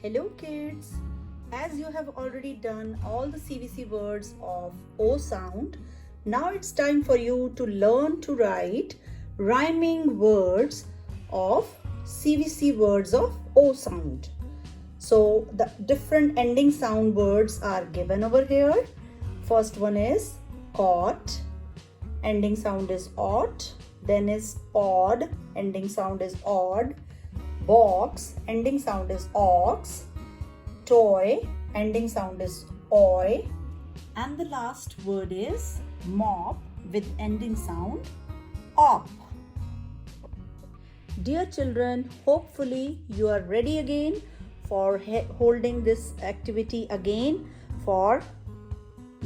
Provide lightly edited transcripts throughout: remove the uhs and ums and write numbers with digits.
Hello kids! As you have already done all the CVC words of O sound, now it's time for you to learn to write rhyming words of CVC words of O sound. So the different ending sound words are given over here. First one is caught, ending sound is ought. Then is odd, ending sound is odd. Box, ending sound is ox. Toy, ending sound is oi. And the last word is mop with ending sound op. Dear children, hopefully you are ready again for holding this activity again, for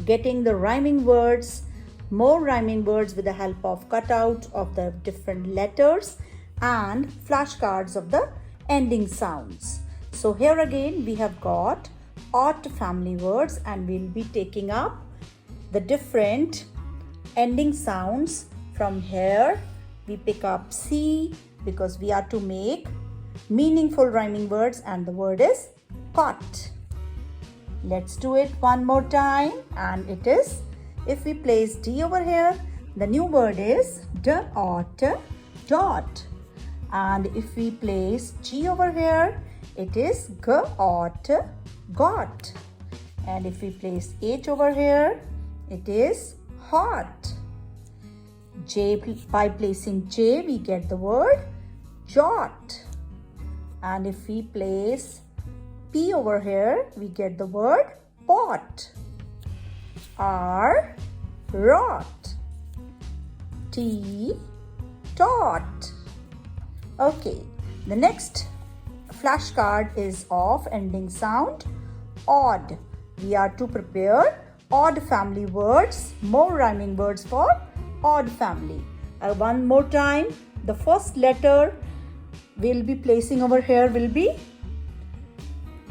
getting the rhyming words, more rhyming words with the help of cutout of the different letters and flashcards of the ending sounds. So here again we have got ought family words, and we'll be taking up the different ending sounds. From here we pick up C because we are to make meaningful rhyming words, and the word is caught. Let's do it one more time, and it is, if we place D over here, the new word is dot. And if we place G over here, it is got. And if we place H over here, it is hot. J, by placing J, we get the word jot. And if we place P over here, we get the word pot. R, rot. T, tot. Okay, the next flashcard is of ending sound odd. We are to prepare odd family words, more rhyming words for odd family. One more time, the first letter we'll be placing over here will be,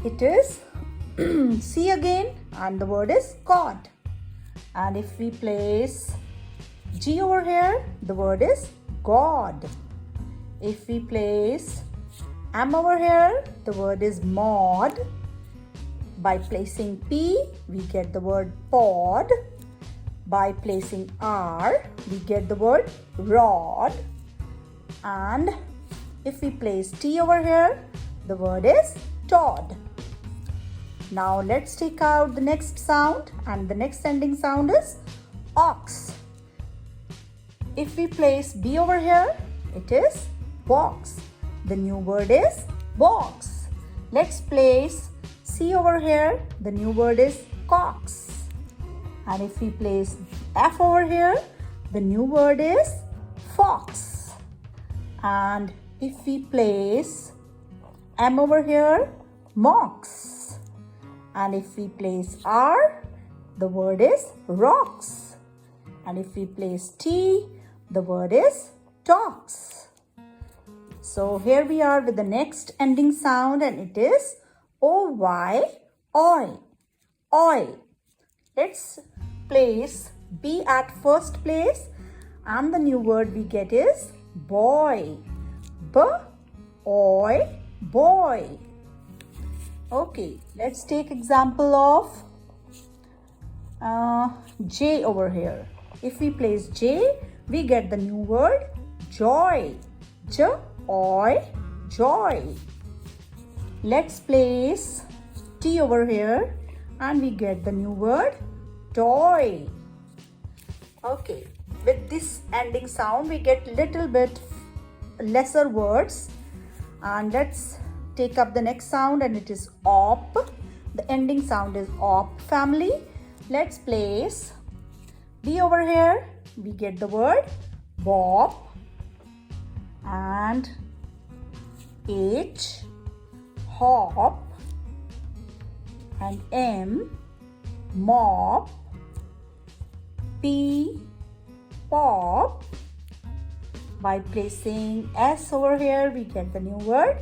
it is C again, and the word is caught. And if we place G over here, the word is God. If we place M over here, the word is mod. By placing P, we get the word pod. By placing R, we get the word rod. And if we place T over here, the word is Todd. Now let's take out the next sound, and the next ending sound is ox. If we place B over here, it is box. The new word is box. Let's place C over here. The new word is cox. And if we place F over here, the new word is fox. And if we place M over here, mox. And if we place R, the word is rocks. And if we place T, the word is talks. So here we are with the next ending sound, and it is O-Y, oi, oi. Let's place B at first place, and the new word we get is boy. B-oi, boy. Okay, let's take example of J over here. If we place J, we get the new word joy. Joy, joy. Let's place T over here, and we get the new word toy. Okay, with this ending sound we get little bit lesser words, and let's take up the next sound, and it is op. The ending sound is op family. Let's place B over here. We get the word bob. And H, hop. And M, mop. P, pop. By placing S over here, we get the new word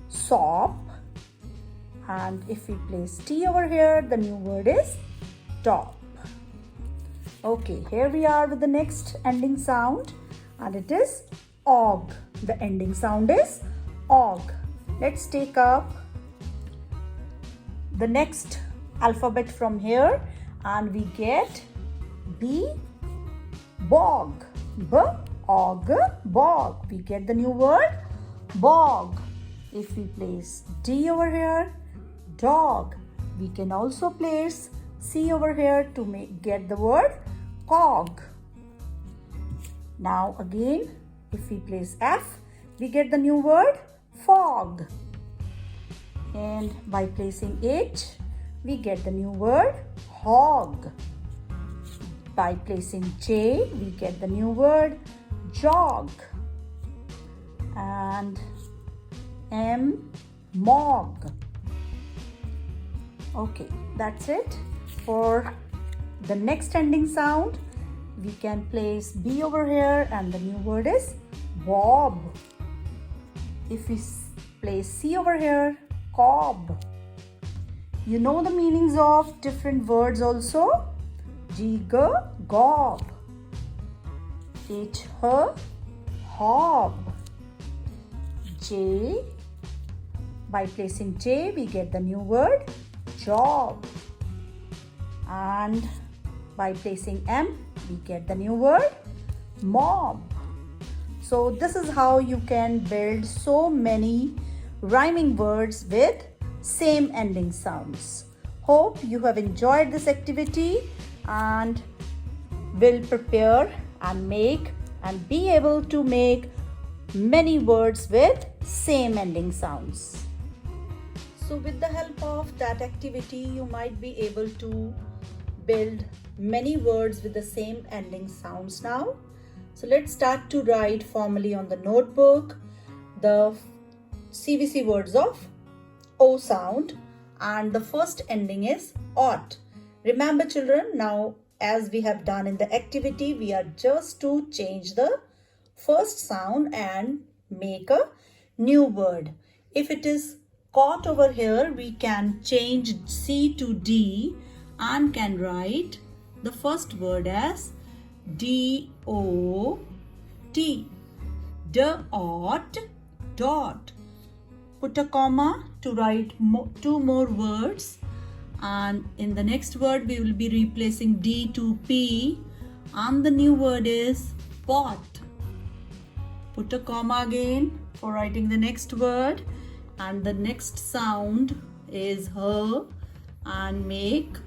sop. And if we place T over here, the new word is top. Okay, here we are with the next ending sound, and it is og. The ending sound is og. Let's take up the next alphabet from here and we get B, bog. B-O-G, bog. We get the new word bog. If we place D over here, dog. We can also place C over here to get the word cog. Now again, if we place F, we get the new word fog. And by placing H, we get the new word hog. By placing J, we get the new word jog. And M, mog. Okay, that's it. For the next ending sound, we can place B over here and the new word is bob. If we place C over here, cob. You know the meanings of different words also. G, G, gob. H, H, hob. J, by placing J, we get the new word job. And by placing M, we get the new word mob. So this is how you can build so many rhyming words with same ending sounds. Hope you have enjoyed this activity and will prepare and make and be able to make many words with same ending sounds. So with the help of that activity, you might be able to build many words with the same ending sounds now. So let's start to write formally on the notebook the CVC words of O sound, and the first ending is ot. Remember children, now as we have done in the activity, we are just to change the first sound and make a new word. If it is caught over here, we can change C to D and can write the first word as D-O-T. D-O-T, dot. Put a comma to write two more words, and in the next word we will be replacing D to P and the new word is pot. Put a comma again for writing the next word, and the next sound is her and make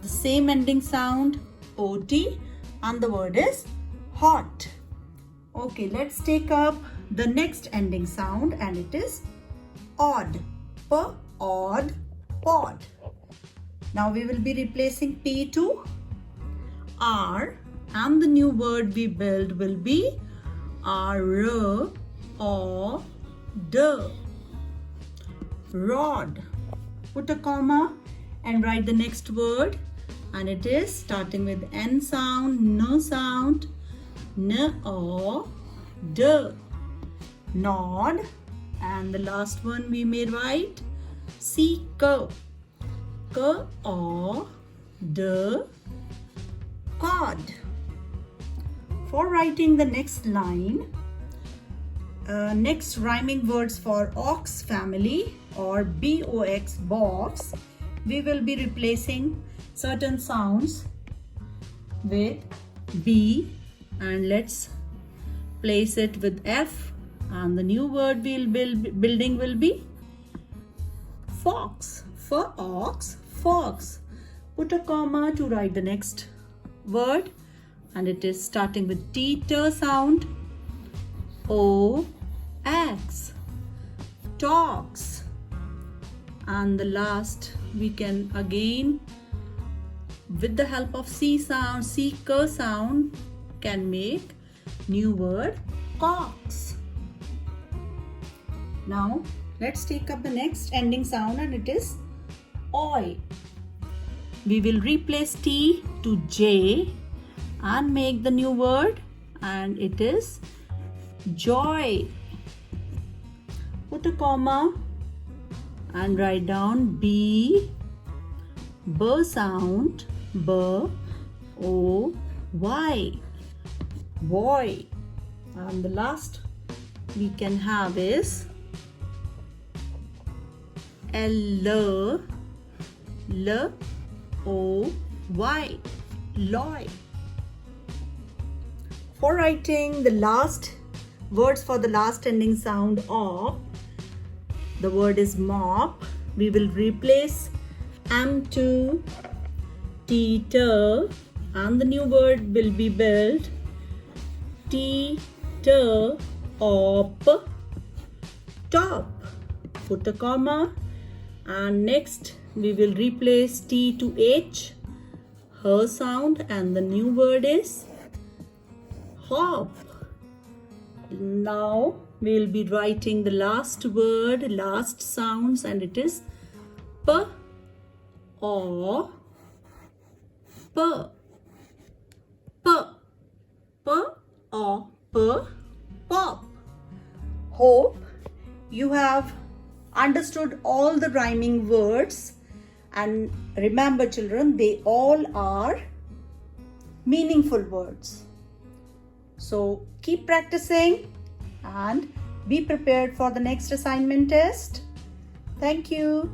the same ending sound OT and the word is hot. Okay, let's take up the next ending sound and it is odd. P-odd, pod. Now we will be replacing P to R and the new word we build will be R-O-D. Rod. Put a comma and write the next word, and it is starting with N sound, N sound, N-O-D. Nod. And the last one we may write C-K. K-O-D. Cod. For writing the next line, next rhyming words for ox family or B-O-X, box, we will be replacing certain sounds with B, and let's place it with F, and the new word we'll building will be fox. For ox, fox. Put a comma to write the next word, and it is starting with T, T sound, O-X, talks. And the last we can again with the help of C sound, C-K sound, can make new word cox. Now let's take up the next ending sound and it is oi. We will replace T to J and make the new word, and it is joy. Put a comma and write down B, B sound, B-O-Y, boy. And the last we can have is L, L-O-Y. Loy. For writing the last words for the last ending sound of, the word is mop. We will replace M2 T-ter, and the new word will be built T-ter-op, top. Put a comma, and next we will replace T to H, her sound, and the new word is hop. Now we will be writing the last word, last sounds, and it is P or P. P. P or P. Pop. Hope you have understood all the rhyming words, and remember children, they all are meaningful words. So keep practicing and be prepared for the next assignment test. Thank you.